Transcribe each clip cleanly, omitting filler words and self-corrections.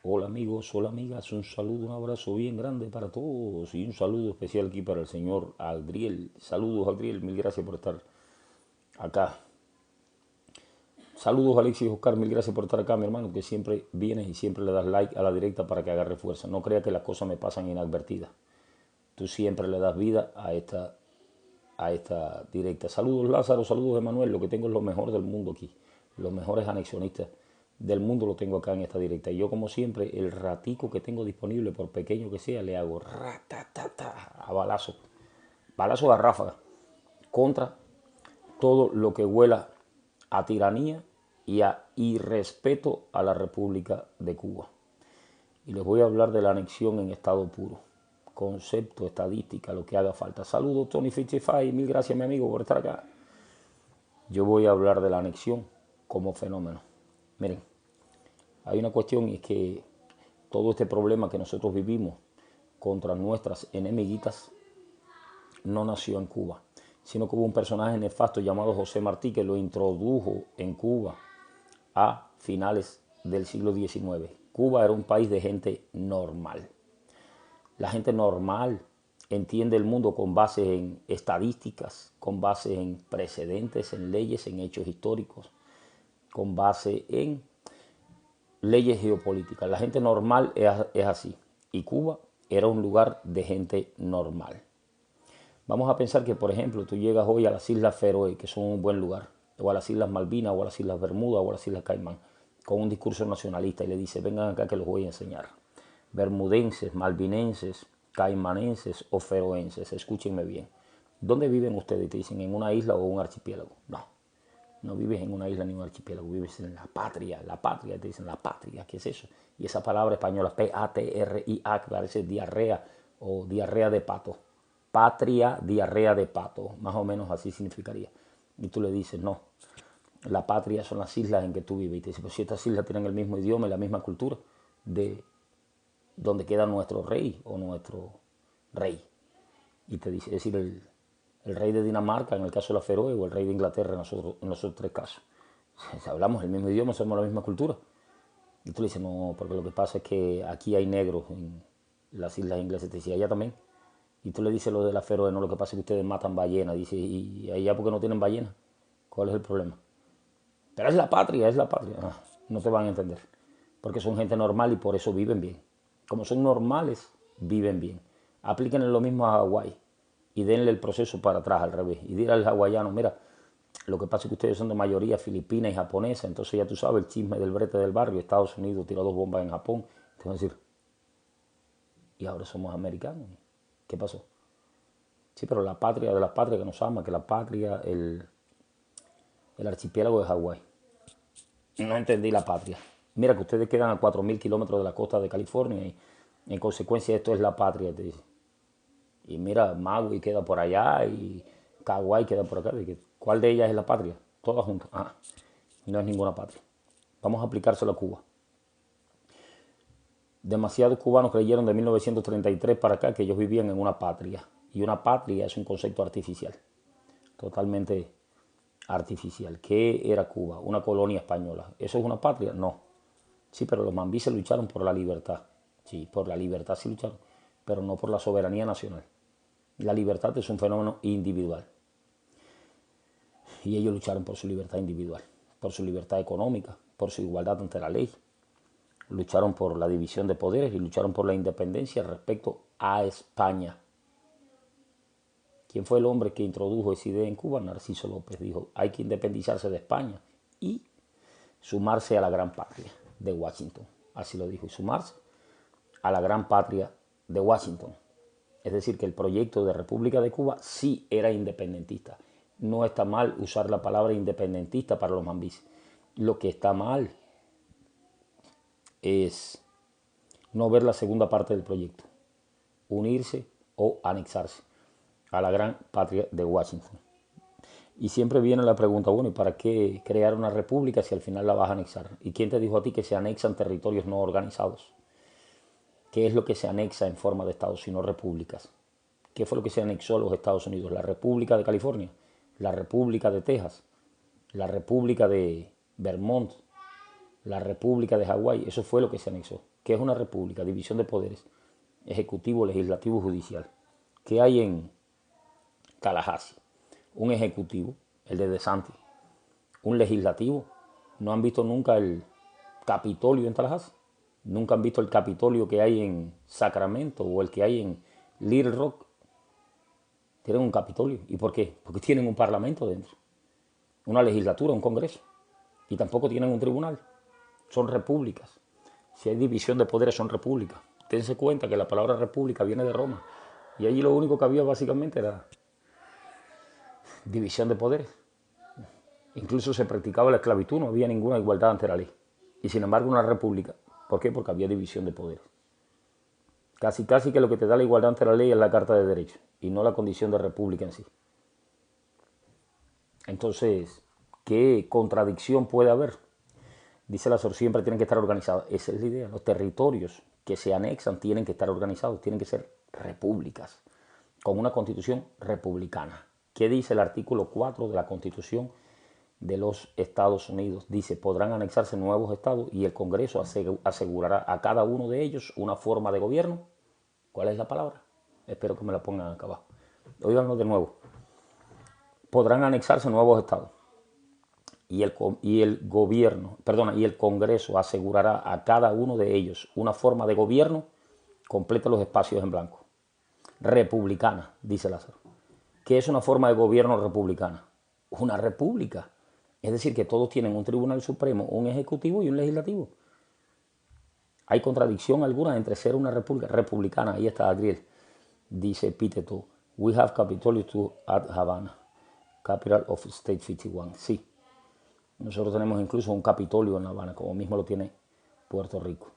Hola amigos, hola amigas, un saludo, un abrazo bien grande para todos y un saludo especial aquí para el señor Adriel. Saludos Adriel, mil gracias por estar acá. Saludos Alexis Oscar, mil gracias por estar acá, mi hermano, que siempre vienes y siempre le das like a la directa para que agarre fuerza. No crea que las cosas me pasan inadvertidas. Tú siempre le das vida a esta directa. Saludos Lázaro, saludos Emanuel, lo que tengo es lo mejor del mundo aquí. Los mejores anexionistas del mundo lo tengo acá en esta directa. Y yo como siempre, el ratico que tengo disponible, por pequeño que sea, le hago ratatata a balazo. Balazo a ráfaga. Contra todo lo que huela a tiranía y a irrespeto a la República de Cuba. Y les voy a hablar de la anexión en estado puro. Concepto, estadística, lo que haga falta. Saludos Tony55, mil gracias mi amigo por estar acá. Yo voy a hablar de la anexión como fenómeno. Miren, hay una cuestión y es que todo este problema que nosotros vivimos contra nuestras enemiguitas no nació en Cuba, sino que hubo un personaje nefasto llamado José Martí que lo introdujo en Cuba a finales del siglo XIX. Cuba era un país de gente normal. La gente normal entiende el mundo con base en estadísticas, con base en precedentes, en leyes, en hechos históricos, con base en leyes geopolíticas. La gente normal es así. Y Cuba era un lugar de gente normal. Vamos a pensar que, por ejemplo, tú llegas hoy a las Islas Feroe, que son un buen lugar, o a las Islas Malvinas, o a las Islas Bermuda, o a las Islas Caimán, con un discurso nacionalista y le dices, vengan acá que los voy a enseñar. Bermudenses, malvinenses, caimanenses o feroenses, escúchenme bien. ¿Dónde viven ustedes? Y te dicen, ¿en una isla o un archipiélago? No, no vives en una isla ni un archipiélago, vives en la patria, te dicen la patria, ¿qué es eso? Y esa palabra española, P-A-T-R-I-A, que parece diarrea o diarrea de pato. Patria, diarrea de pato, más o menos así significaría. Y tú le dices, no, la patria son las islas en que tú vives. Y te dice, pues si estas islas tienen el mismo idioma y la misma cultura de donde queda nuestro rey o nuestro rey. Y te dice, es decir, el rey de Dinamarca en el caso de la Feroe o el rey de Inglaterra en los otros tres casos. Si hablamos el mismo idioma, somos la misma cultura. Y tú le dices, no, porque lo que pasa es que aquí hay negros en las islas inglesas. Te dice, allá también. Y tú le dices lo de la Feroe, no, lo que pasa es que ustedes matan ballenas. Dice, ¿y allá por qué no tienen ballenas? ¿Cuál es el problema? Pero es la patria, es la patria. Ah, no te van a entender. Porque son gente normal y por eso viven bien. Como son normales, viven bien. Aplíquenle lo mismo a Hawái y denle el proceso para atrás al revés. Y dile al hawaiano, mira, lo que pasa es que ustedes son de mayoría filipina y japonesa, entonces ya tú sabes el chisme del brete del barrio. Estados Unidos tiró dos bombas en Japón. Te van a decir, y ahora somos americanos. ¿Qué pasó? Sí, pero la patria de la patria que nos ama, que la patria, el archipiélago de Hawái. No entendí la patria. Mira que ustedes quedan a 4.000 kilómetros de la costa de California y en consecuencia esto es la patria, te dice. Y mira, Maui queda por allá y Kauai queda por acá. ¿Cuál de ellas es la patria? Todas juntas. Ah, no es ninguna patria. Vamos a aplicárselo a Cuba. Demasiados cubanos creyeron de 1933 para acá que ellos vivían en una patria. Y una patria es un concepto artificial. Totalmente artificial. ¿Qué era Cuba? Una colonia española. ¿Eso es una patria? No. Sí, pero los mambíes lucharon por la libertad. Sí, por la libertad sí lucharon, pero no por la soberanía nacional. La libertad es un fenómeno individual. Y ellos lucharon por su libertad individual, por su libertad económica, por su igualdad ante la ley. Lucharon por la división de poderes y lucharon por la independencia respecto a España. ¿Quién fue el hombre que introdujo esa idea en Cuba? Narciso López dijo, hay que independizarse de España y sumarse a la gran patria de Washington. Así lo dijo, y sumarse a la gran patria de Washington. Es decir, que el proyecto de República de Cuba sí era independentista. No está mal usar la palabra independentista para los mambíes. Lo que está mal es no ver la segunda parte del proyecto, unirse o anexarse a la gran patria de Washington. Y siempre viene la pregunta, bueno, ¿y para qué crear una república si al final la vas a anexar? ¿Y quién te dijo a ti que se anexan territorios no organizados? ¿Qué es lo que se anexa en forma de estados sino repúblicas? ¿Qué fue lo que se anexó a los Estados Unidos? La República de California, la República de Texas, la República de Vermont, la República de Hawái. Eso fue lo que se anexó. ¿Qué es una república? División de poderes, ejecutivo, legislativo, judicial. ¿Qué hay en Tallahassee? Un ejecutivo, el de DeSantis. Un legislativo. ¿No han visto nunca el Capitolio en Tallahassee? ¿Nunca han visto el Capitolio que hay en Sacramento o el que hay en Little Rock? Tienen un Capitolio. ¿Y por qué? Porque tienen un parlamento dentro, una legislatura, un congreso. Y tampoco tienen un tribunal. Son repúblicas. Si hay división de poderes, son repúblicas. Dense cuenta que la palabra república viene de Roma. Y allí lo único que había básicamente era división de poderes. Incluso se practicaba la esclavitud, no había ninguna igualdad ante la ley. Y sin embargo una república. ¿Por qué? Porque había división de poderes. Casi que lo que te da la igualdad ante la ley es la Carta de Derechos y no la condición de república en sí. Entonces, ¿qué contradicción puede haber? Dice la SOR, siempre tienen que estar organizados. Esa es la idea. Los territorios que se anexan tienen que estar organizados, tienen que ser repúblicas, con una constitución republicana. ¿Qué dice el artículo 4 de la Constitución de los Estados Unidos? Dice, podrán anexarse nuevos estados y el Congreso asegurará a cada uno de ellos una forma de gobierno. ¿Cuál es la palabra? Espero que me la pongan acá abajo. Óiganlo de nuevo. Podrán anexarse nuevos estados y el Congreso asegurará a cada uno de ellos una forma de gobierno. Completa los espacios en blanco. Republicana, dice Lázaro. ¿Qué es una forma de gobierno republicana? Una república. Es decir, que todos tienen un tribunal supremo, un ejecutivo y un legislativo. ¿Hay contradicción alguna entre ser una república republicana? Ahí está Adriel. Dice Piteto, we have Capitolio to at Havana, capital of State 51. Sí, nosotros tenemos incluso un Capitolio en La Habana, como mismo lo tiene Puerto Rico.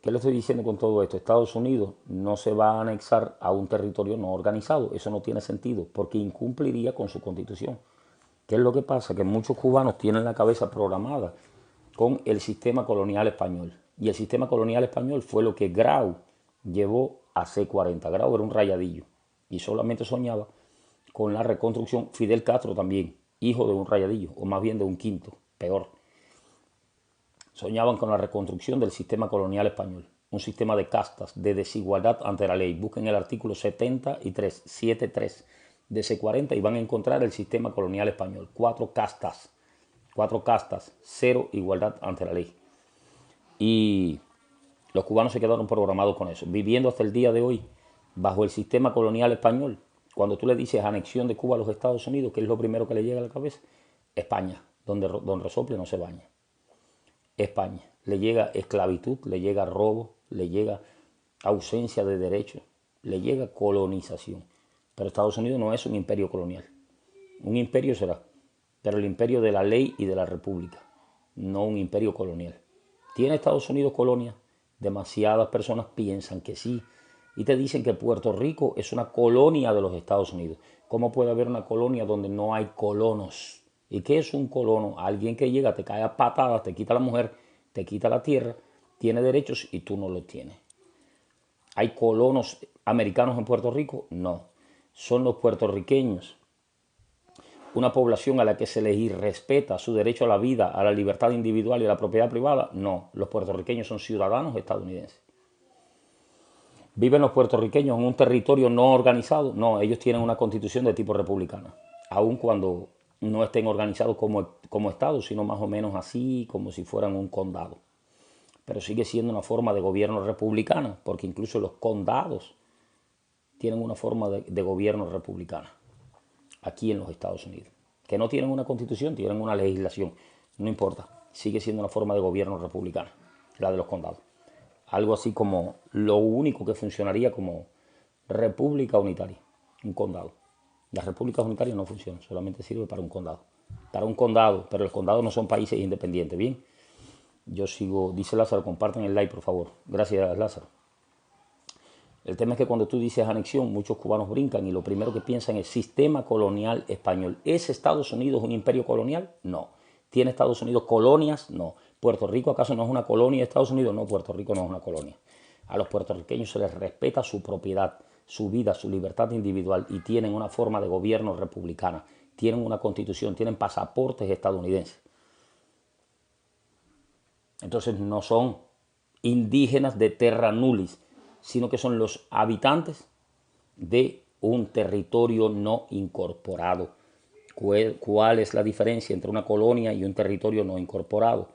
¿Qué le estoy diciendo con todo esto? Estados Unidos no se va a anexar a un territorio no organizado. Eso no tiene sentido, porque incumpliría con su constitución. ¿Qué es lo que pasa? Que muchos cubanos tienen la cabeza programada con el sistema colonial español. Y el sistema colonial español fue lo que Grau llevó a C40. Grau era un rayadillo y solamente soñaba con la reconstrucción. Fidel Castro también, hijo de un rayadillo, o más bien de un quinto, peor. Soñaban con la reconstrucción del sistema colonial español, un sistema de castas, de desigualdad ante la ley. Busquen el artículo 73 de C40 y van a encontrar el sistema colonial español. 4 castas, 0 igualdad ante la ley. Y los cubanos se quedaron programados con eso, viviendo hasta el día de hoy bajo el sistema colonial español. Cuando tú le dices anexión de Cuba a los Estados Unidos, ¿qué es lo primero que le llega a la cabeza? España, donde Don Resople no se baña. España. Le llega esclavitud, le llega robo, le llega ausencia de derechos, le llega colonización. Pero Estados Unidos no es un imperio colonial. Un imperio será, pero el imperio de la ley y de la república, no un imperio colonial. ¿Tiene Estados Unidos colonia? Demasiadas personas piensan que sí. Y te dicen que Puerto Rico es una colonia de los Estados Unidos. ¿Cómo puede haber una colonia donde no hay colonos? ¿Y qué es un colono? Alguien que llega, te cae a patadas, te quita la mujer, te quita la tierra, tiene derechos y tú no los tienes. ¿Hay colonos americanos en Puerto Rico? No. Son los puertorriqueños una población a la que se les irrespeta su derecho a la vida, a la libertad individual y a la propiedad privada. No. Los puertorriqueños son ciudadanos estadounidenses. ¿Viven los puertorriqueños en un territorio no organizado? No, ellos tienen una constitución de tipo republicana, aun cuando no estén organizados como Estado, sino más o menos así, como si fueran un condado. Pero sigue siendo una forma de gobierno republicana, porque incluso los condados tienen una forma de gobierno republicana, aquí en los Estados Unidos. Que no tienen una constitución, tienen una legislación, no importa, sigue siendo una forma de gobierno republicana, la de los condados. Algo así como lo único que funcionaría como república unitaria, un condado. Las repúblicas unitarias no funcionan, solamente sirve para un condado. Para un condado, pero los condados no son países independientes, ¿bien? Yo sigo, dice Lázaro, compartan el like, por favor. Gracias, Lázaro. El tema es que cuando tú dices anexión, muchos cubanos brincan y lo primero que piensan es sistema colonial español. ¿Es Estados Unidos un imperio colonial? No. ¿Tiene Estados Unidos colonias? No. ¿Puerto Rico acaso no es una colonia de Estados Unidos? No, Puerto Rico no es una colonia. A los puertorriqueños se les respeta su propiedad, su vida, su libertad individual y tienen una forma de gobierno republicana. Tienen una constitución, tienen pasaportes estadounidenses. Entonces no son indígenas de terra nullis, sino que son los habitantes de un territorio no incorporado. ¿Cuál es la diferencia entre una colonia y un territorio no incorporado?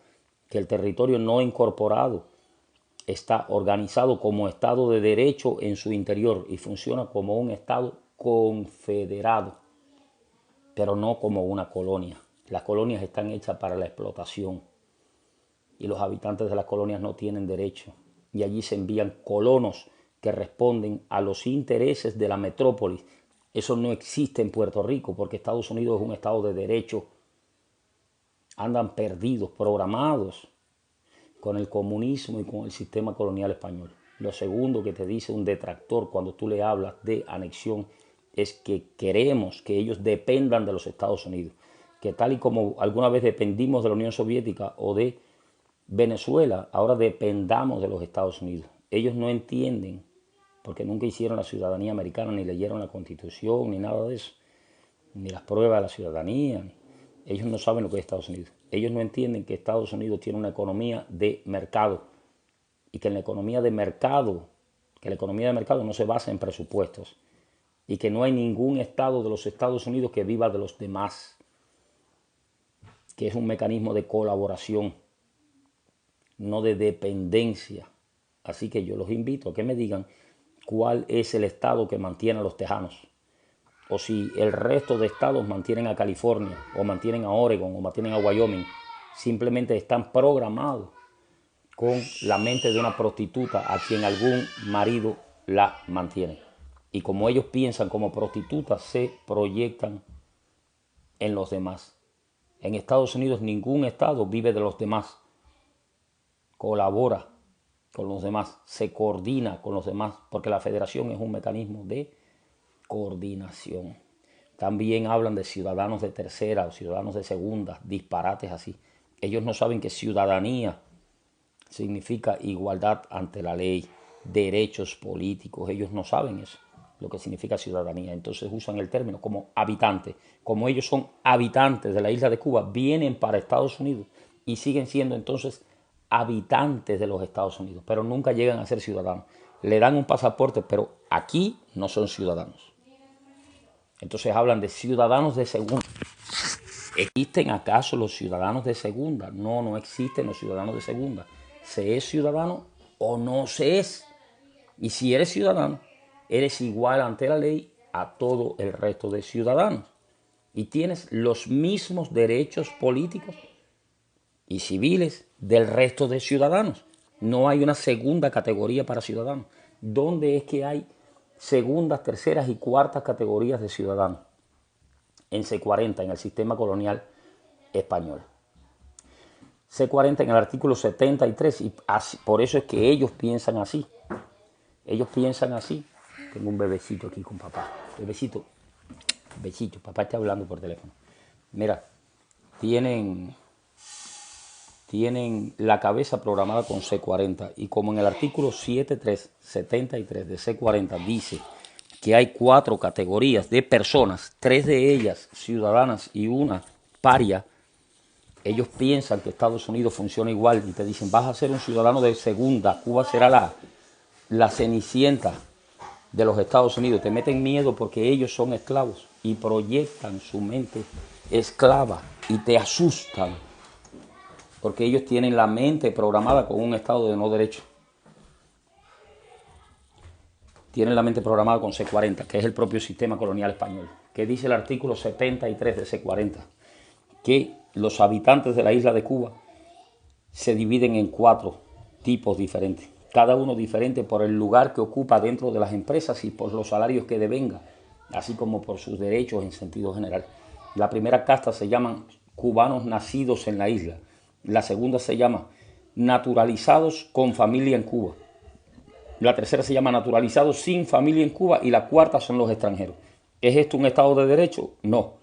Que el territorio no incorporado está organizado como Estado de Derecho en su interior y funciona como un Estado confederado, pero no como una colonia. Las colonias están hechas para la explotación y los habitantes de las colonias no tienen derecho. Y allí se envían colonos que responden a los intereses de la metrópolis. Eso no existe en Puerto Rico porque Estados Unidos es un Estado de derecho. Andan perdidos, programados con el comunismo y con el sistema colonial español. Lo segundo que te dice un detractor cuando tú le hablas de anexión es que queremos que ellos dependan de los Estados Unidos. Que tal y como alguna vez dependimos de la Unión Soviética o de Venezuela, ahora dependamos de los Estados Unidos. Ellos no entienden, porque nunca hicieron la ciudadanía americana, ni leyeron la Constitución, ni nada de eso, ni las pruebas de la ciudadanía. Ellos no saben lo que es Estados Unidos. Ellos no entienden que Estados Unidos tiene una economía de mercado y que en la economía de mercado, no se basa en presupuestos y que no hay ningún estado de los Estados Unidos que viva de los demás, que es un mecanismo de colaboración, no de dependencia. Así que yo los invito a que me digan cuál es el estado que mantiene a los tejanos, o si el resto de estados mantienen a California, o mantienen a Oregon, o mantienen a Wyoming. Simplemente están programados con la mente de una prostituta a quien algún marido la mantiene. Y como ellos piensan como prostitutas, se proyectan en los demás. En Estados Unidos ningún estado vive de los demás. Colabora con los demás, se coordina con los demás, porque la federación es un mecanismo de coordinación. También hablan de ciudadanos de tercera o ciudadanos de segunda, disparates así. Ellos no saben que ciudadanía significa igualdad ante la ley, derechos políticos. Ellos no saben eso, lo que significa ciudadanía. Entonces usan el término como habitante. Como ellos son habitantes de la isla de Cuba, vienen para Estados Unidos y siguen siendo entonces habitantes de los Estados Unidos, pero nunca llegan a ser ciudadanos. Le dan un pasaporte, pero aquí no son ciudadanos. Entonces hablan de ciudadanos de segunda. ¿Existen acaso los ciudadanos de segunda? No, no existen los ciudadanos de segunda. ¿Se es ciudadano o no se es? Y si eres ciudadano, eres igual ante la ley a todo el resto de ciudadanos. Y tienes los mismos derechos políticos y civiles del resto de ciudadanos. No hay una segunda categoría para ciudadanos. ¿Dónde es que hay segundas, terceras y cuartas categorías de ciudadanos? En C40, en el sistema colonial español. C40 en el artículo 73, y así, por eso es que ellos piensan así. Ellos piensan así. Tengo un bebecito aquí con papá. Bebecito, papá está hablando por teléfono. Mira, tienen la cabeza programada con C40 y como en el artículo 73 de C40 dice que hay 4 categorías de personas, 3 de ellas ciudadanas y una paria, ellos piensan que Estados Unidos funciona igual y te dicen vas a ser un ciudadano de segunda, Cuba será la cenicienta de los Estados Unidos. Te meten miedo porque ellos son esclavos y proyectan su mente esclava y te asustan porque ellos tienen la mente programada con un estado de no derecho. Tienen la mente programada con C40, que es el propio sistema colonial español. Que dice el artículo 73 de C40, que los habitantes de la isla de Cuba se dividen en 4 tipos diferentes. Cada uno diferente por el lugar que ocupa dentro de las empresas y por los salarios que devenga, así como por sus derechos en sentido general. La primera casta se llaman cubanos nacidos en la isla. La segunda se llama naturalizados con familia en Cuba. La tercera se llama naturalizados sin familia en Cuba y la cuarta son los extranjeros. ¿Es esto un Estado de Derecho? No.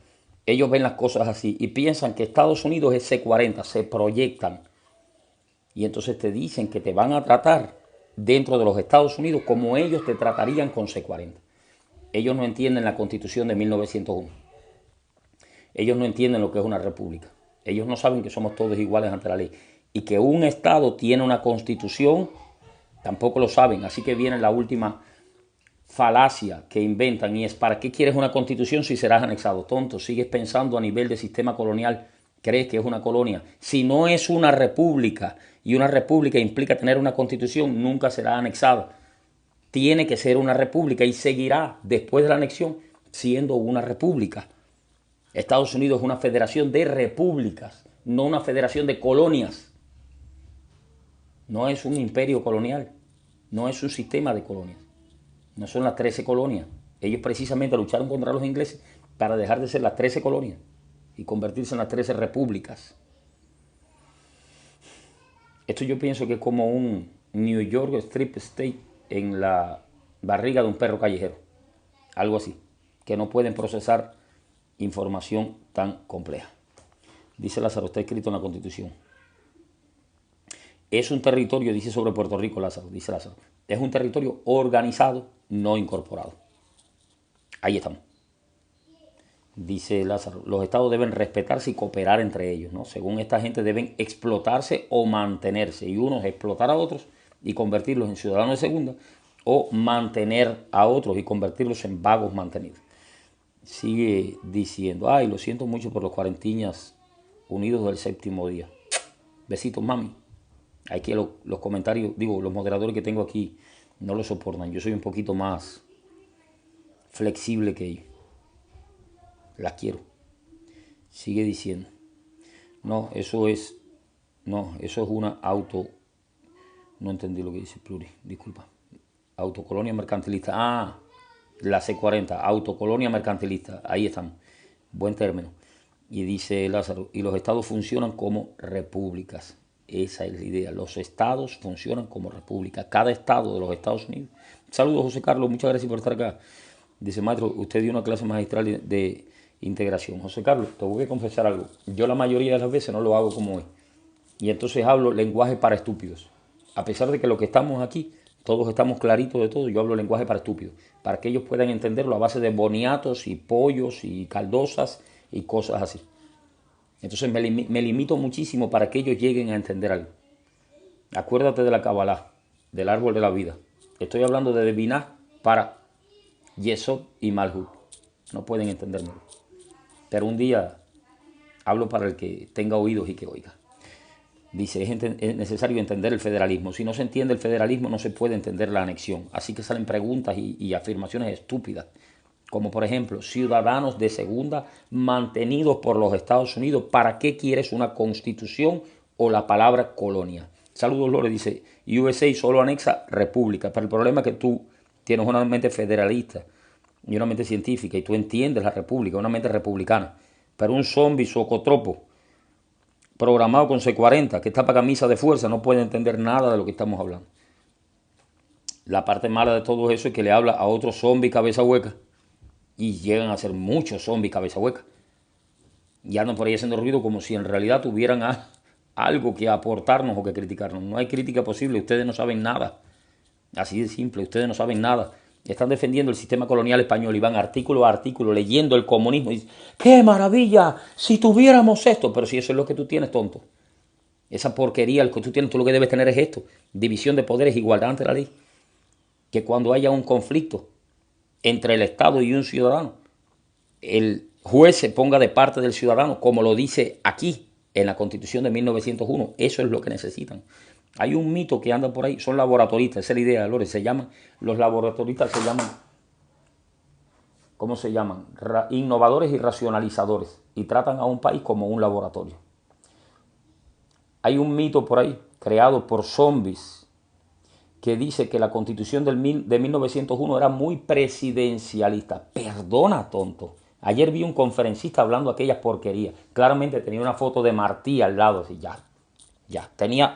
Ellos ven las cosas así y piensan que Estados Unidos es C40, se proyectan. Y entonces te dicen que te van a tratar dentro de los Estados Unidos como ellos te tratarían con C40. Ellos no entienden la Constitución de 1901. Ellos no entienden lo que es una república. Ellos no saben que somos todos iguales ante la ley. Y que un Estado tiene una Constitución, tampoco lo saben. Así que viene la última falacia que inventan y es: ¿para qué quieres una Constitución si serás anexado? Tonto, sigues pensando a nivel de sistema colonial. Crees que es una colonia. Si no es una república, y una república implica tener una Constitución, nunca será anexada. Tiene que ser una república y seguirá después de la anexión siendo una república. Estados Unidos es una federación de repúblicas, no una federación de colonias. No es un imperio colonial, no es un sistema de colonias. No son las 13 colonias. Ellos precisamente lucharon contra los ingleses para dejar de ser las 13 colonias y convertirse en las 13 repúblicas. Esto yo pienso que es como un New York Strip State en la barriga de un perro callejero. Algo así, que no pueden procesar información tan compleja. Dice Lázaro, está escrito en la Constitución. Es un territorio, dice sobre Puerto Rico Lázaro, dice Lázaro, es un territorio organizado, no incorporado. Ahí estamos. Dice Lázaro, los estados deben respetarse y cooperar entre ellos, ¿no? Según esta gente deben explotarse o mantenerse. Y unos explotar a otros y convertirlos en ciudadanos de segunda, o mantener a otros y convertirlos en vagos mantenidos. Sigue diciendo, ay, lo siento mucho por los cuarentiñas unidos del séptimo día. Besitos, mami. Aquí los comentarios, digo, los moderadores que tengo aquí no lo soportan. Yo soy un poquito más flexible que ellos. Las quiero. Sigue diciendo. No, eso es una no entendí lo que dice Pluri, disculpa. Autocolonia mercantilista. Ah, la C40, autocolonia mercantilista. Ahí estamos. Buen término. Y dice Lázaro, y los estados funcionan como repúblicas. Esa es la idea. Los estados funcionan como repúblicas. Cada estado de los Estados Unidos. Saludos, José Carlos. Muchas gracias por estar acá. Dice, maestro, usted dio una clase magistral de integración. José Carlos, te voy a confesar algo. Yo la mayoría de las veces no lo hago como hoy. Y entonces hablo lenguaje para estúpidos. A pesar de que los que estamos aquí, todos estamos claritos de todo, yo hablo lenguaje para estúpidos. Para que ellos puedan entenderlo a base de boniatos y pollos y caldosas y cosas así. Entonces me limito muchísimo para que ellos lleguen a entender algo. Acuérdate de la Kabbalah, del árbol de la vida. Estoy hablando de Binah para Yesod y Malhut. No pueden entenderme. Pero un día hablo para el que tenga oídos y que oiga. Dice, es necesario entender el federalismo. Si no se entiende el federalismo, no se puede entender la anexión. Así que salen preguntas y afirmaciones estúpidas. Como por ejemplo, ciudadanos de segunda mantenidos por los Estados Unidos. ¿Para qué quieres una constitución o la palabra colonia? Saludos, Lore. Dice, USA solo anexa república. Pero el problema es que tú tienes una mente federalista y una mente científica, y tú entiendes la república, una mente republicana. Pero un zombie socotropo programado con C40, que está para camisa de fuerza, no puede entender nada de lo que estamos hablando. La parte mala de todo eso es que le habla a otros zombies cabeza hueca, y llegan a ser muchos zombies cabeza hueca. Y andan por ahí haciendo ruido como si en realidad tuvieran algo que aportarnos o que criticarnos. No hay crítica posible, ustedes no saben nada. Así de simple, ustedes no saben nada. Están defendiendo el sistema colonial español y van artículo a artículo leyendo el comunismo y dicen, ¡qué maravilla! Si tuviéramos esto. Pero si eso es lo que tú tienes, tonto. Esa porquería que tú tienes, tú lo que debes tener es esto. División de poderes, igualdad ante la ley. Que cuando haya un conflicto entre el Estado y un ciudadano, el juez se ponga de parte del ciudadano, como lo dice aquí en la Constitución de 1901. Eso es lo que necesitan. Hay un mito que anda por ahí, son laboratoristas, esa es la idea, Lore, los laboratoristas se llaman, ¿cómo se llaman? Innovadores y racionalizadores, y tratan a un país como un laboratorio. Hay un mito por ahí, creado por zombies, que dice que la Constitución de 1901 era muy presidencialista. Perdona, tonto. Ayer vi un conferencista hablando aquellas porquerías. Claramente tenía una foto de Martí al lado, así ya. Ya, tenía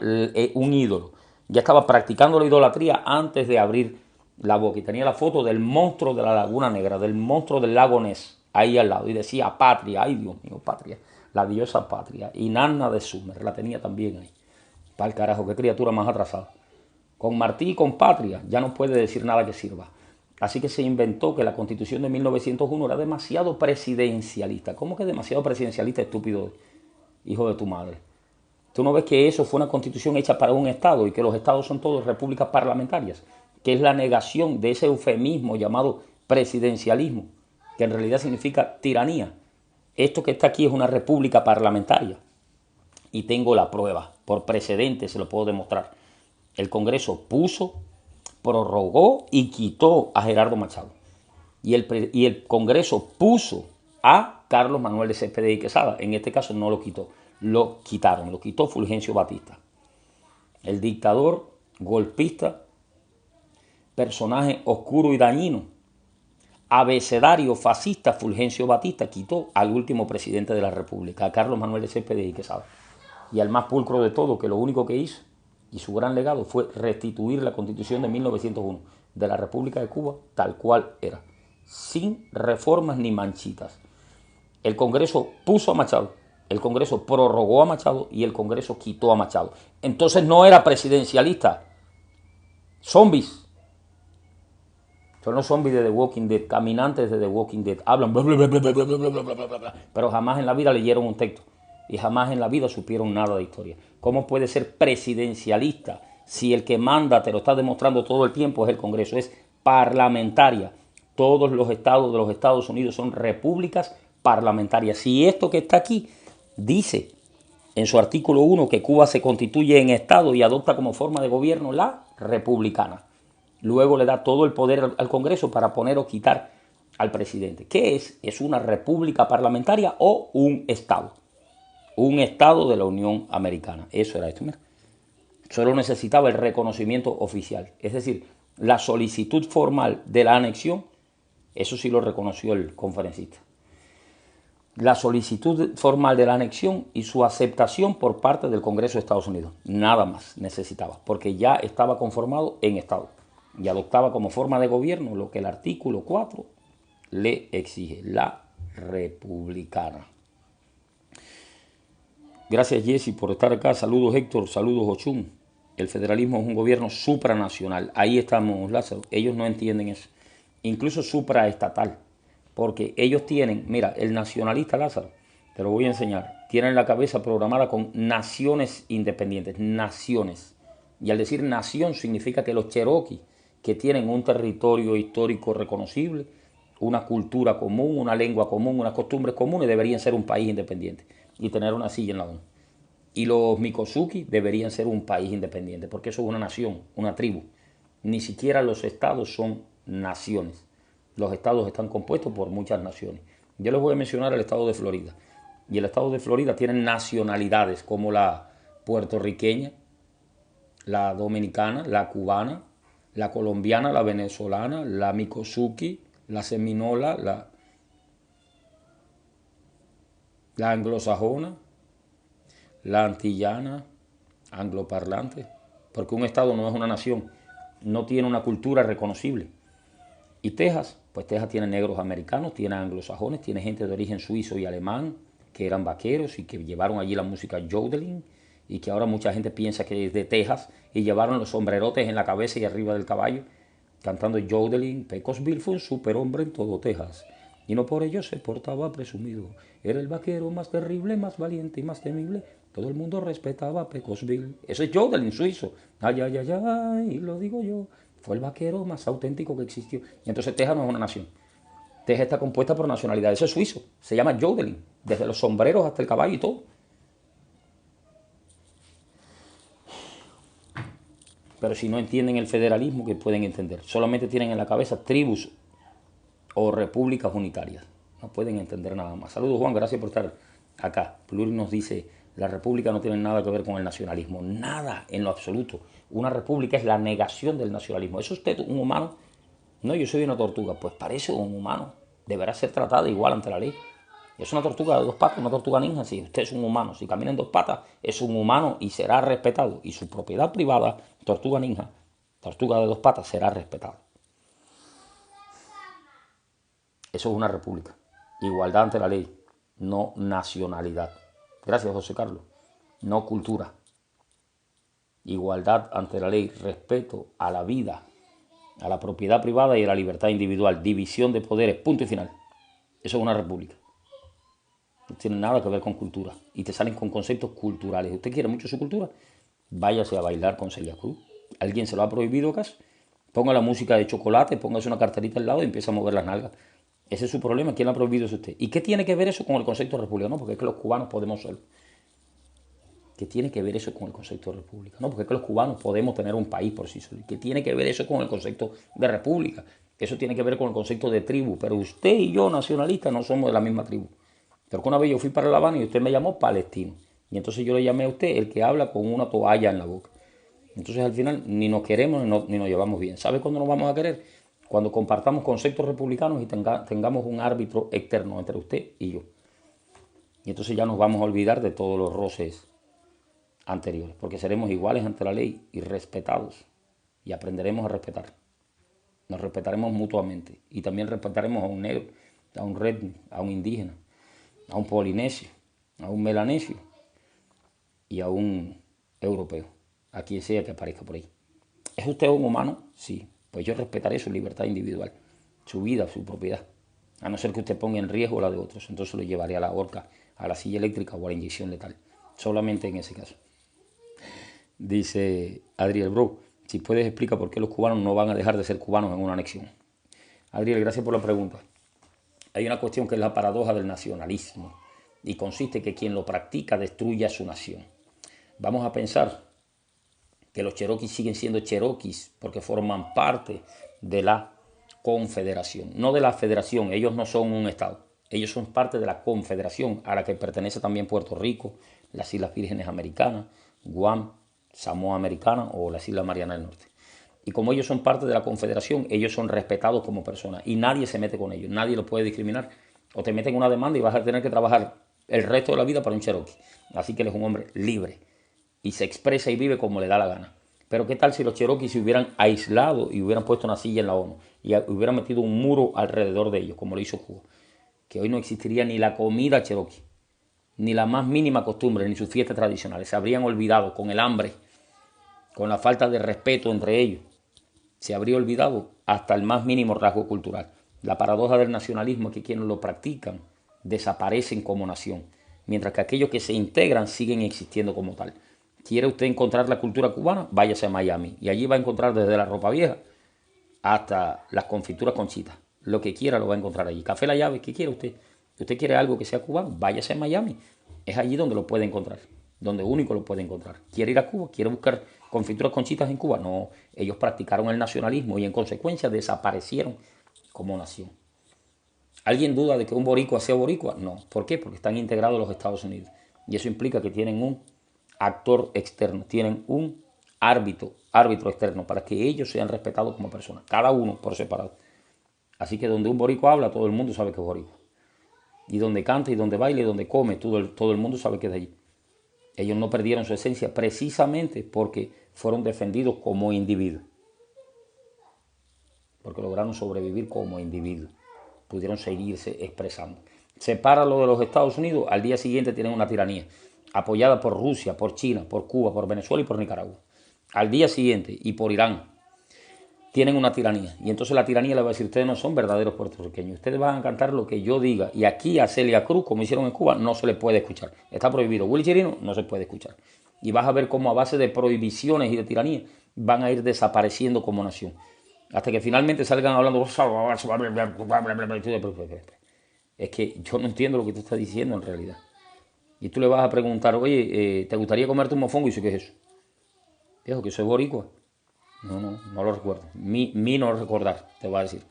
un ídolo. Ya estaba practicando la idolatría antes de abrir la boca. Y tenía la foto del monstruo de la Laguna Negra, del monstruo del lago Ness, ahí al lado. Y decía patria, ay Dios mío, patria, la diosa patria. Y Nanna de Sumer, la tenía también ahí. Para el carajo, qué criatura más atrasada. Con Martí y con patria ya no puede decir nada que sirva. Así que se inventó que la Constitución de 1901 era demasiado presidencialista. ¿Cómo que demasiado presidencialista, estúpido hijo de tu madre? ¿Tú no ves que eso fue una constitución hecha para un Estado y que los Estados son todos repúblicas parlamentarias? Que es la negación de ese eufemismo llamado presidencialismo, que en realidad significa tiranía. Esto que está aquí es una república parlamentaria. Y tengo la prueba, por precedente se lo puedo demostrar. El Congreso puso, prorrogó y quitó a Gerardo Machado. Y el Congreso puso a Carlos Manuel de Céspedes y Quesada. En este caso no lo quitó, lo quitaron, lo quitó Fulgencio Batista. El dictador, golpista, personaje oscuro y dañino, abecedario fascista Fulgencio Batista quitó al último presidente de la República, a Carlos Manuel de Céspedes y Quesada. Y al más pulcro de todo, que lo único que hizo, y su gran legado, fue restituir la Constitución de 1901 de la República de Cuba tal cual era, sin reformas ni manchitas. El Congreso puso a Machado, el Congreso prorrogó a Machado y el Congreso quitó a Machado. Entonces no era presidencialista. Zombies. Son los zombies de The Walking Dead, caminantes de The Walking Dead. Hablan, bla, bla, bla, bla, bla, bla, bla, bla, bla, bla, pero jamás en la vida leyeron un texto. Y jamás en la vida supieron nada de historia. ¿Cómo puede ser presidencialista si el que manda, te lo está demostrando todo el tiempo, es el Congreso? Es parlamentaria. Todos los estados de los Estados Unidos son repúblicas parlamentarias. Si esto que está aquí dice en su artículo 1 que Cuba se constituye en estado y adopta como forma de gobierno la republicana. Luego le da todo el poder al Congreso para poner o quitar al presidente. ¿Qué es? ¿Es una república parlamentaria o un estado? Un estado de la Unión Americana. Eso era esto, mira. Solo necesitaba el reconocimiento oficial. Es decir, la solicitud formal de la anexión, eso sí lo reconoció el conferencista. La solicitud formal de la anexión y su aceptación por parte del Congreso de Estados Unidos. Nada más necesitaba, porque ya estaba conformado en estado y adoptaba como forma de gobierno lo que el artículo 4 le exige, la republicana. Gracias, Jesse, por estar acá. Saludos, Héctor. Saludos, Ochun. El federalismo es un gobierno supranacional. Ahí estamos, Lázaro. Ellos no entienden eso. Incluso supraestatal. Porque ellos tienen, mira, el nacionalista, Lázaro, te lo voy a enseñar, tienen la cabeza programada con naciones independientes. Naciones. Y al decir nación significa que los Cherokee, que tienen un territorio histórico reconocible, una cultura común, una lengua común, unas costumbres comunes, deberían ser un país independiente y tener una silla en la ONU. Y los Mikosuki deberían ser un país independiente, porque eso es una nación, una tribu. Ni siquiera los estados son naciones. Los estados están compuestos por muchas naciones. Yo les voy a mencionar el estado de Florida. Y el estado de Florida tiene nacionalidades como la puertorriqueña, la dominicana, la cubana, la colombiana, la venezolana, la Mikosuki, la seminola, la anglosajona, la antillana, angloparlante, porque un estado no es una nación, no tiene una cultura reconocible. Y Texas, pues Texas tiene negros americanos, tiene anglosajones, tiene gente de origen suizo y alemán, que eran vaqueros y que llevaron allí la música yodeling, y que ahora mucha gente piensa que es de Texas, y llevaron los sombrerotes en la cabeza y arriba del caballo, cantando yodeling. Pecosville fue un superhombre en todo Texas, y no por ello se portaba presumido. Era el vaquero más terrible, más valiente y más temible. Todo el mundo respetaba a Pecosville. Eso es yodeling suizo. Ay, ay, ay, ay, lo digo yo. Fue el vaquero más auténtico que existió. Y entonces Texas no es una nación. Texas está compuesta por nacionalidades. Eso es suizo. Se llama yodeling. Desde los sombreros hasta el caballo y todo. Pero si no entienden el federalismo, ¿qué pueden entender? Solamente tienen en la cabeza tribus o repúblicas unitarias. No pueden entender nada más. Saludos, Juan. Gracias por estar acá. Pluri nos dice, la república no tiene nada que ver con el nacionalismo. Nada, en lo absoluto. Una república es la negación del nacionalismo. ¿Es usted un humano? No, yo soy una tortuga. Pues parece un humano. Deberá ser tratada igual ante la ley. Es una tortuga de dos patas, una tortuga ninja. Si usted es un humano, si camina en dos patas, es un humano y será respetado. Y su propiedad privada, tortuga ninja, tortuga de dos patas, será respetada. Eso es una república. Igualdad ante la ley, no nacionalidad. Gracias, José Carlos. No cultura. Igualdad ante la ley, respeto a la vida, a la propiedad privada y a la libertad individual. División de poderes, punto y final. Eso es una república. No tiene nada que ver con cultura. Y te salen con conceptos culturales. ¿Usted quiere mucho su cultura? Váyase a bailar con Celia Cruz. ¿Alguien se lo ha prohibido acaso? Ponga la música de Chocolate, póngase una carterita al lado y empieza a mover las nalgas. Ese es su problema. ¿Quién lo ha prohibido? Es usted. ¿Y qué tiene que ver eso con el concepto de república? No, porque es que los cubanos podemos solo. ¿Qué tiene que ver eso con el concepto de república? No, porque es que los cubanos podemos tener un país por sí solos. ¿Qué tiene que ver eso con el concepto de república? Eso tiene que ver con el concepto de tribu. Pero usted y yo, nacionalistas, no somos de la misma tribu. Pero que una vez yo fui para La Habana y usted me llamó palestino. Y entonces yo le llamé a usted el que habla con una toalla en la boca. Entonces al final ni nos queremos ni nos llevamos bien. ¿Sabe cuándo nos vamos a querer? Cuando compartamos conceptos republicanos y tengamos un árbitro externo entre usted y yo. Y entonces ya nos vamos a olvidar de todos los roces anteriores, porque seremos iguales ante la ley y respetados. Y aprenderemos a respetar. Nos respetaremos mutuamente. Y también respetaremos a un negro, a un redneck, a un indígena, a un polinesio, a un melanesio y a un europeo, a quien sea que aparezca por ahí. ¿Es usted un humano? Sí. Pues yo respetaré su libertad individual, su vida, su propiedad. A no ser que usted ponga en riesgo la de otros. Entonces lo llevaré a la horca, a la silla eléctrica o a la inyección letal. Solamente en ese caso. Dice Adriel Bro, si puedes explicar por qué los cubanos no van a dejar de ser cubanos en una anexión. Adriel, gracias por la pregunta. Hay una cuestión que es la paradoja del nacionalismo y consiste en que quien lo practica destruye a su nación. Vamos a pensar que los cheroquis siguen siendo cheroquis porque forman parte de la confederación, no de la federación. Ellos no son un estado, ellos son parte de la confederación a la que pertenece también Puerto Rico, las Islas Vírgenes Americanas, Guam, Samoa Americana o las Islas Marianas del Norte. Y como ellos son parte de la confederación, ellos son respetados como personas y nadie se mete con ellos, nadie los puede discriminar. O te meten una demanda y vas a tener que trabajar el resto de la vida para un cherokee. Así que él es un hombre libre y se expresa y vive como le da la gana. Pero ¿qué tal si los cherokees se hubieran aislado y hubieran puesto una silla en la ONU y hubieran metido un muro alrededor de ellos, como lo hizo Cuba? Que hoy no existiría ni la comida cherokee, ni la más mínima costumbre, ni sus fiestas tradicionales. Se habrían olvidado con el hambre, con la falta de respeto entre ellos. Se habría olvidado hasta el más mínimo rasgo cultural. La paradoja del nacionalismo es que quienes lo practican desaparecen como nación, mientras que aquellos que se integran siguen existiendo como tal. ¿Quiere usted encontrar la cultura cubana? Váyase a Miami y allí va a encontrar desde la ropa vieja hasta las confituras conchitas. Lo que quiera lo va a encontrar allí. Café La Llave, ¿qué quiere usted? ¿Usted quiere algo que sea cubano? Váyase a Miami. Es allí donde lo puede encontrar, donde único lo puede encontrar. ¿Quiere ir a Cuba? ¿Quiere buscar confituras conchitas en Cuba? No, ellos practicaron el nacionalismo y en consecuencia desaparecieron como nación. ¿Alguien duda de que un boricua sea boricua? No. ¿Por qué? Porque están integrados los Estados Unidos. Y eso implica que tienen un actor externo, tienen un árbitro externo para que ellos sean respetados como personas, cada uno por separado. Así que donde un boricua habla, todo el mundo sabe que es boricua. Y donde canta, y donde baila, y donde come, todo el mundo sabe que es de allí. Ellos no perdieron su esencia precisamente porque fueron defendidos como individuos. Porque lograron sobrevivir como individuos. Pudieron seguirse expresando. Sepáralo de los Estados Unidos, al día siguiente tienen una tiranía, apoyada por Rusia, por China, por Cuba, por Venezuela y por Nicaragua. Al día siguiente, y por Irán, tienen una tiranía. Y entonces la tiranía le va a decir, ustedes no son verdaderos puertorriqueños, ustedes van a cantar lo que yo diga. Y aquí a Celia Cruz, como hicieron en Cuba, no se le puede escuchar. Está prohibido. Willy Chirino no se puede escuchar. Y vas a ver cómo a base de prohibiciones y de tiranía van a ir desapareciendo como nación. Hasta que finalmente salgan hablando. Es que yo no entiendo lo que tú estás diciendo en realidad. Y tú le vas a preguntar, oye, ¿te gustaría comerte un mofongo? Y dice, ¿qué es eso? Viejo, que soy boricua. No lo recuerdo. Mi no recordar, te va a decir.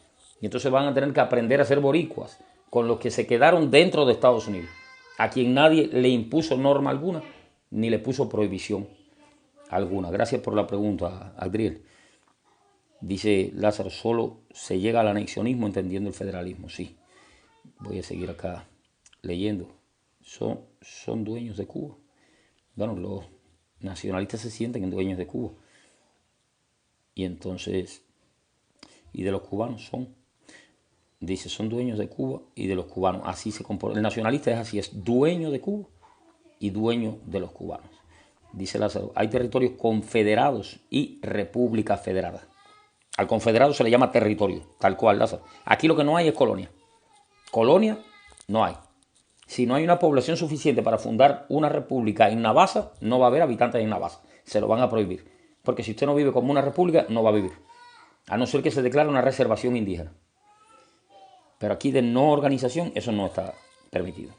Y entonces van a tener que aprender a ser boricuas con los que se quedaron dentro de Estados Unidos, a quien nadie le impuso norma alguna, ni le puso prohibición alguna. Gracias por la pregunta, Adriel. Dice Lázaro, solo se llega al anexionismo entendiendo el federalismo. Sí, voy a seguir acá leyendo, son dueños de Cuba. Bueno, los nacionalistas se sienten dueños de Cuba. Y entonces, y de los cubanos dice, son dueños de Cuba y de los cubanos. Así se comporta. El nacionalista es así, es dueño de Cuba y dueño de los cubanos. Dice Lázaro, hay territorios confederados y repúblicas federadas. Al confederado se le llama territorio, tal cual, Lázaro. Aquí lo que no hay es colonia. Colonia no hay. Si no hay una población suficiente para fundar una república en Navassa, no va a haber habitantes en Navassa. Se lo van a prohibir. Porque si usted no vive como una república, no va a vivir. A no ser que se declare una reservación indígena. Pero aquí de no organización, eso no está permitido.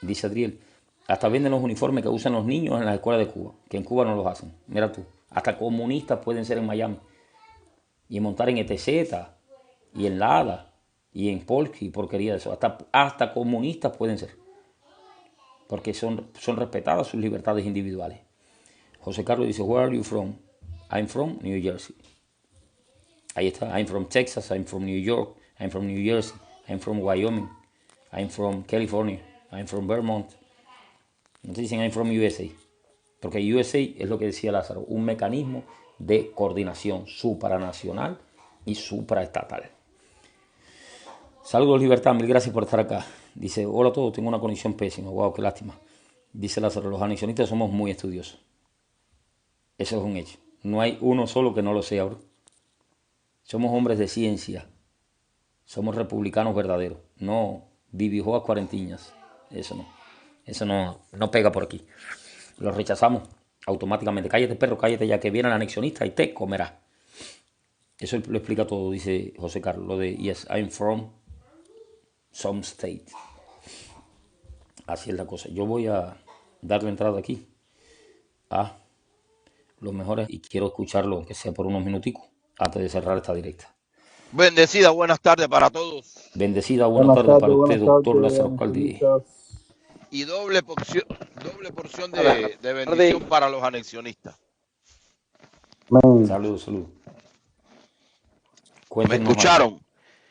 Dice Adriel, hasta venden los uniformes que usan los niños en las escuelas de Cuba, que en Cuba no los hacen. Mira tú, hasta comunistas pueden ser en Miami. Y montar en ETZ, y en Lada, y en Polski, y porquería de eso. Hasta comunistas pueden ser. Porque son respetadas sus libertades individuales. José Carlos dice, where are you from? I'm from New Jersey. Ahí está, I'm from Texas, I'm from New York, I'm from New Jersey, I'm from Wyoming, I'm from California, I'm from Vermont. No te dicen I'm from USA, porque USA es lo que decía Lázaro, un mecanismo de coordinación supranacional y supraestatal. Saludos, Libertad, mil gracias por estar acá. Dice, hola a todos, tengo una conexión pésima, wow, qué lástima. Dice Lázaro, los anexionistas somos muy estudiosos. Eso es un hecho. No hay uno solo que no lo sea, bro. Somos hombres de ciencia. Somos republicanos verdaderos. No vivijoas cuarentiñas. Eso no. Eso no pega por aquí. Lo rechazamos automáticamente. Cállate, perro, cállate ya que viene el anexionista y te comerá. Eso lo explica todo, dice José Carlos. Lo de, yes, I'm from some state. Así es la cosa. Yo voy a darle entrada aquí a los mejores y quiero escucharlo, aunque sea por unos minuticos, antes de cerrar esta directa. Bendecida, buenas tardes para todos. Bendecida, buenas tardes para usted, doctor Lázaro Caldi. Y doble porción de bendición para los anexionistas. Salud, salud. ¿Me escucharon?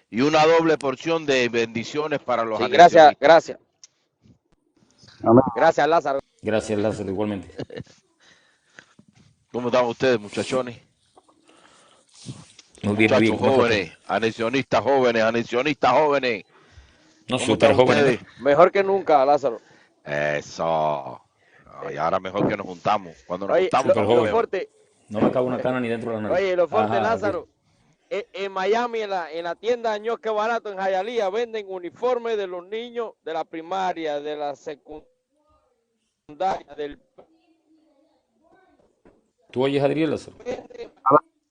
Y una doble porción de bendiciones para los anexionistas. Gracias. Amén. Gracias, Lázaro. Gracias, Lázaro, igualmente. ¿Cómo están ustedes, muchachones? Muy bien, muchachos jóvenes, anexionistas jóvenes. No, súper jóvenes. Mejor que nunca, Lázaro. Eso. Y ahora mejor que nos juntamos. Cuando nos juntamos, no me cabe una cana ni dentro de la nariz. Oye, lo fuerte, Lázaro. En Miami, en la tienda de Ñoque Barato, en Hialeah, venden uniformes de los niños de la primaria, de la secundaria, del... ¿Tú oyes a Adriel, Lázaro?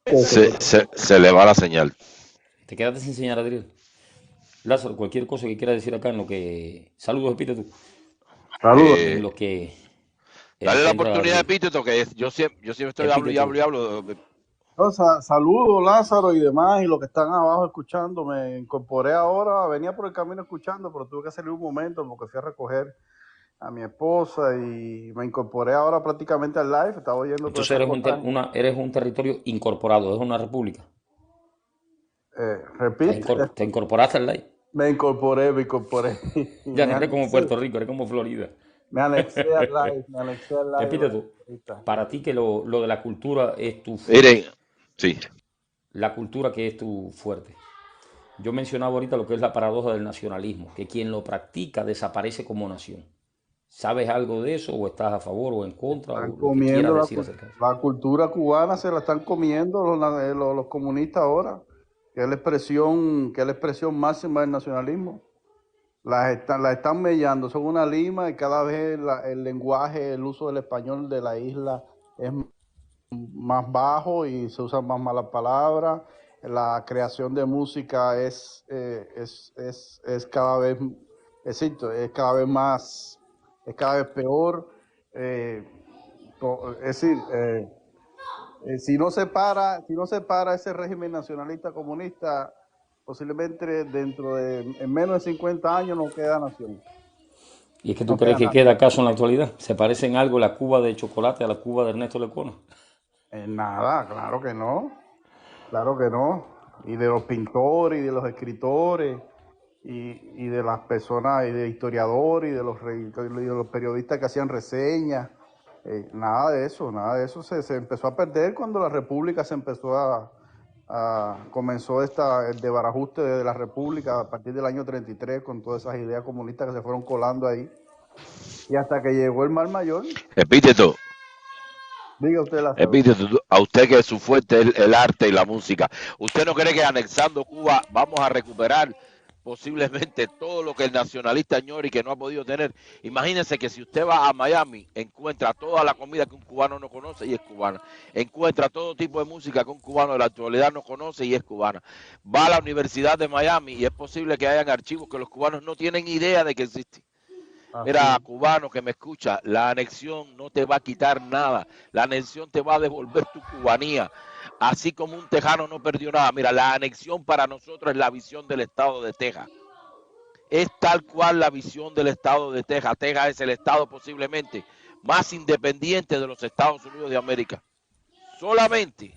Se le va la señal. Te quedaste sin señal, Adriel. Lázaro, cualquier cosa que quieras decir acá en lo que... Saludos, Epíteto. Saludos. En lo que... Dale la oportunidad de Epíteto, que yo siempre estoy hablo. Saludos, Lázaro y demás, y los que están abajo escuchando. Me incorporé ahora, venía por el camino escuchando, pero tuve que salir un momento porque fui a recoger a mi esposa y me incorporé ahora prácticamente al live. Estaba oyendo. Entonces eres un territorio incorporado, es una república. Repite. ¿Te incorporaste al live? Me incorporé. Ya no eres como Puerto Rico, eres como Florida. Me anexé al live. Epíteto, para ti que lo de la cultura es tu fuerte. Miren, sí. La cultura que es tu fuerte. Yo mencionaba ahorita lo que es la paradoja del nacionalismo, que quien lo practica desaparece como nación. ¿Sabes algo de eso o estás a favor o en contra? Están comiendo la cultura cubana, se la están comiendo los comunistas ahora, que es la expresión máxima del nacionalismo. La están mellando, son una lima y cada vez el lenguaje, el uso del español de la isla es más bajo y se usan más malas palabras. La creación de música es cada vez más, es cada vez peor. Es decir, si no se para ese régimen nacionalista comunista, posiblemente en menos de 50 años no queda nación. ¿Y es que tú crees que queda acaso en la actualidad? ¿Se parece en algo la Cuba de chocolate a la Cuba de Ernesto Lecuona? Nada, claro que no. Y de los pintores y de los escritores y de las personas, y de historiadores, y de los periodistas que hacían reseñas. Nada de eso se empezó a perder cuando la República se empezó comenzó el desbarajuste de la República a partir del año 33 con todas esas ideas comunistas que se fueron colando ahí. Y hasta que llegó el Mar Mayor. Epíteto. Diga usted la a usted que su fuerte es el arte y la música. ¿Usted no cree que anexando Cuba vamos a recuperar posiblemente todo lo que el nacionalista añora y que no ha podido tener? Imagínense que si usted va a Miami, encuentra toda la comida que un cubano no conoce y es cubana. Encuentra todo tipo de música que un cubano de la actualidad no conoce y es cubana. Va a la Universidad de Miami y es posible que hayan archivos que los cubanos no tienen idea de que existen. Mira, cubano que me escucha, la anexión no te va a quitar nada. La anexión te va a devolver tu cubanía. Así como un tejano no perdió nada. Mira, la anexión para nosotros es la visión del estado de Texas. Es tal cual la visión del estado de Texas. Texas es el estado posiblemente más independiente de los Estados Unidos de América. Solamente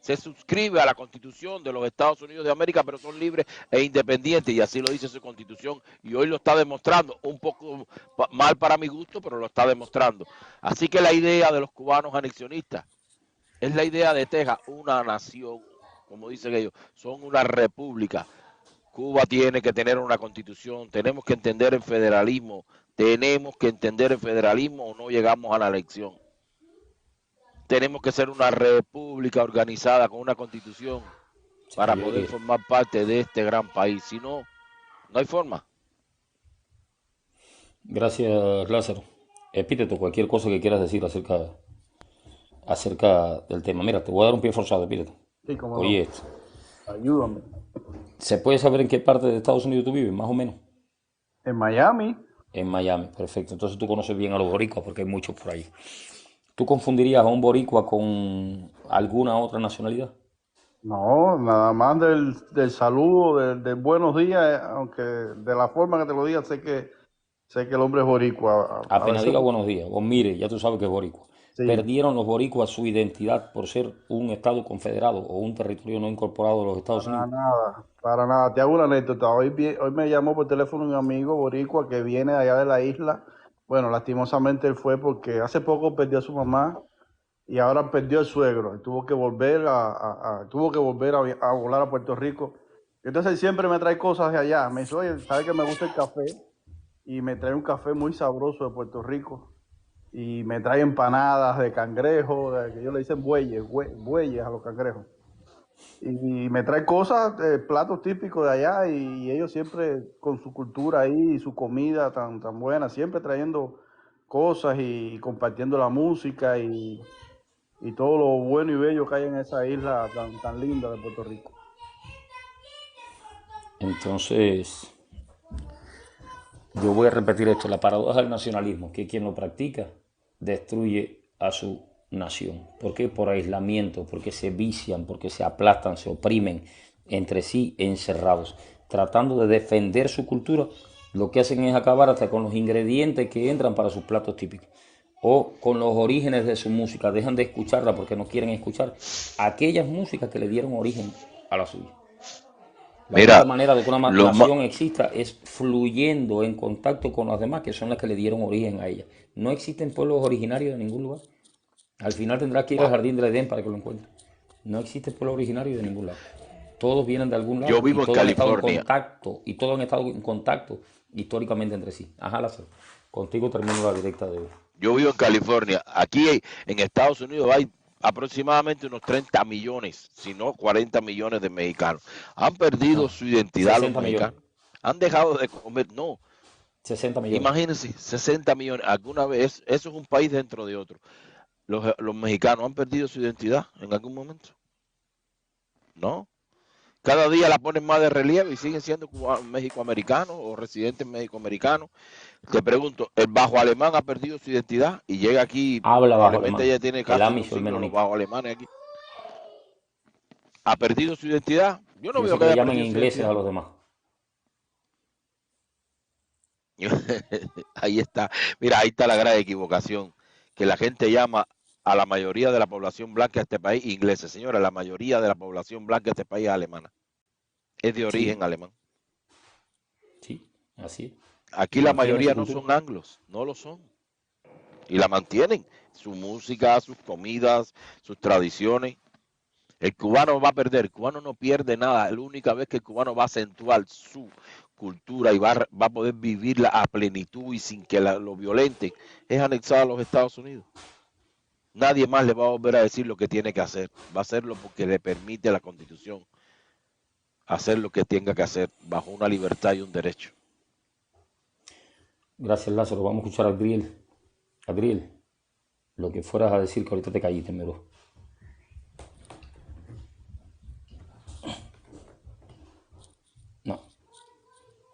se suscribe a la Constitución de los Estados Unidos de América, pero son libres e independientes, y así lo dice su Constitución, y hoy lo está demostrando, un poco mal para mi gusto, pero lo está demostrando. Así que la idea de los cubanos anexionistas es la idea de Texas, una nación, como dicen ellos, son una república. Cuba tiene que tener una Constitución, tenemos que entender el federalismo, o no llegamos a la elección. Tenemos que ser una república organizada con una constitución para poder formar parte de este gran país. Si no, no hay forma. Gracias, Lázaro. Epíteto, cualquier cosa que quieras decir acerca del tema. Mira, te voy a dar un pie forzado, Epíteto. Sí, cómo no. Oye esto. Ayúdame. ¿Se puede saber en qué parte de Estados Unidos tú vives, más o menos? En Miami. En Miami, perfecto. Entonces tú conoces bien a los boricuas porque hay muchos por ahí. ¿Tú confundirías a un boricua con alguna otra nacionalidad? No, nada más del saludo, del buenos días, aunque de la forma que te lo diga, sé que el hombre es boricua. Apenas diga buenos días, o mire, ya tú sabes que es boricua. Sí. ¿Perdieron los boricuas su identidad por ser un estado confederado o un territorio no incorporado de los Estados Unidos? Para nada. Te hago una anécdota. Hoy me llamó por teléfono un amigo boricua que viene allá de la isla. Bueno, lastimosamente él fue porque hace poco perdió a su mamá y ahora perdió al suegro. Y tuvo que volver a volar a Puerto Rico. Entonces él siempre me trae cosas de allá. Me dice, oye, ¿sabes que me gusta el café? Y me trae un café muy sabroso de Puerto Rico. Y me trae empanadas de cangrejo, que ellos le dicen bueyes a los cangrejos. Y me trae cosas, platos típicos de allá, y ellos siempre con su cultura ahí y su comida tan buena, siempre trayendo cosas y compartiendo la música y todo lo bueno y bello que hay en esa isla tan linda de Puerto Rico. Entonces, yo voy a repetir esto, la paradoja del nacionalismo, que quien lo practica destruye a su nación. ¿Por qué? Por aislamiento, porque se vician, porque se aplastan, se oprimen entre sí encerrados. Tratando de defender su cultura, lo que hacen es acabar hasta con los ingredientes que entran para sus platos típicos. O con los orígenes de su música. Dejan de escucharla porque no quieren escuchar aquellas músicas que le dieron origen a la suya. La única manera de que una nación exista es fluyendo en contacto con las demás, que son las que le dieron origen a ella. No existen pueblos originarios de ningún lugar. Al final tendrás que ir al jardín del Edén para que lo encuentres. No existe pueblo originario de ningún lado. Todos vienen de algún lado. Yo vivo en California. Y todos han estado en contacto históricamente entre sí. Ajá, Lázaro. Contigo termino la directa de hoy. Yo vivo en California. Aquí en Estados Unidos hay aproximadamente unos 30 millones, si no 40 millones de mexicanos. Han perdido su identidad los mexicanos. Han dejado de comer, 60 millones. Imagínense, 60 millones. Alguna vez, eso es un país dentro de otro. Los mexicanos han perdido su identidad en algún momento. ¿No? Cada día la ponen más de relieve y siguen siendo mexicoamericanos o residentes mexicoamericanos. Te pregunto, ¿el bajo alemán ha perdido su identidad y llega aquí? Habla bajo alemán. Ella tiene casi los bajo alemanes aquí. ¿Ha perdido su identidad? Yo no veo que le llamen ingleses a los demás. Ahí está. Mira, ahí está la gran equivocación. Que la gente llama a la mayoría de la población blanca de este país ingleses. Señora, la mayoría de la población blanca de este país es alemana. Es de origen alemán. Así es. Aquí la Mantiene mayoría su no cultura. son anglos, no lo son. Y la mantienen. Su música, sus comidas, sus tradiciones. El cubano va a perder, el cubano no pierde nada. La única vez que el cubano va a acentuar su cultura y va a poder vivirla a plenitud y sin que lo violenten es anexar a los Estados Unidos. Nadie más le va a volver a decir lo que tiene que hacer. Va a hacerlo porque le permite la Constitución hacer lo que tenga que hacer bajo una libertad y un derecho. Gracias, Lázaro. Vamos a escuchar a Adriel. Adriel, lo que fueras a decir, que ahorita te caíste, mero. No,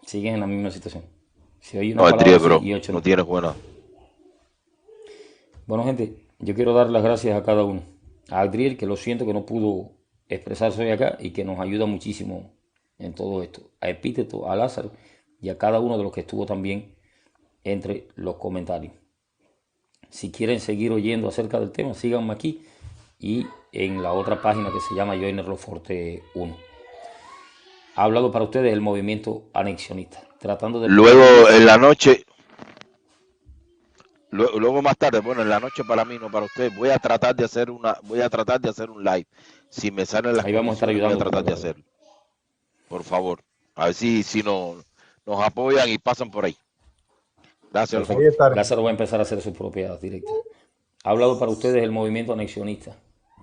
sigues en la misma situación. Si oye una No, el palabra sí bro, y 8 no no. tienes buena. Bueno, gente, yo quiero dar las gracias a cada uno. A Adriel, que lo siento que no pudo expresarse hoy acá y que nos ayuda muchísimo en todo esto. A Epíteto, a Lázaro y a cada uno de los que estuvo también entre los comentarios. Si quieren seguir oyendo acerca del tema, síganme aquí y en la otra página que se llama Joiner Loforte 1. Ha hablado para ustedes el movimiento anexionista, tratando de Luego en la noche, luego más tarde, bueno, en la noche para mí, no para ustedes, voy a tratar de hacer un live. Si me salen las ahí vamos a estar condiciones, voy a ayudando por tratar de acá. hacerlo. Por favor. A ver si nos apoyan y pasan por ahí. Gracias. Perfecto. Lázaro va a empezar a hacer sus propias directas. Ha hablado para ustedes el movimiento anexionista,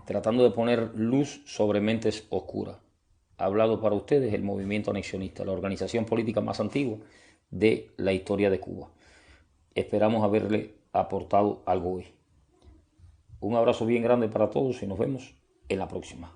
tratando de poner luz sobre mentes oscuras. Ha hablado para ustedes el movimiento anexionista, la organización política más antigua de la historia de Cuba. Esperamos haberle aportado algo hoy. Un abrazo bien grande para todos y nos vemos en la próxima.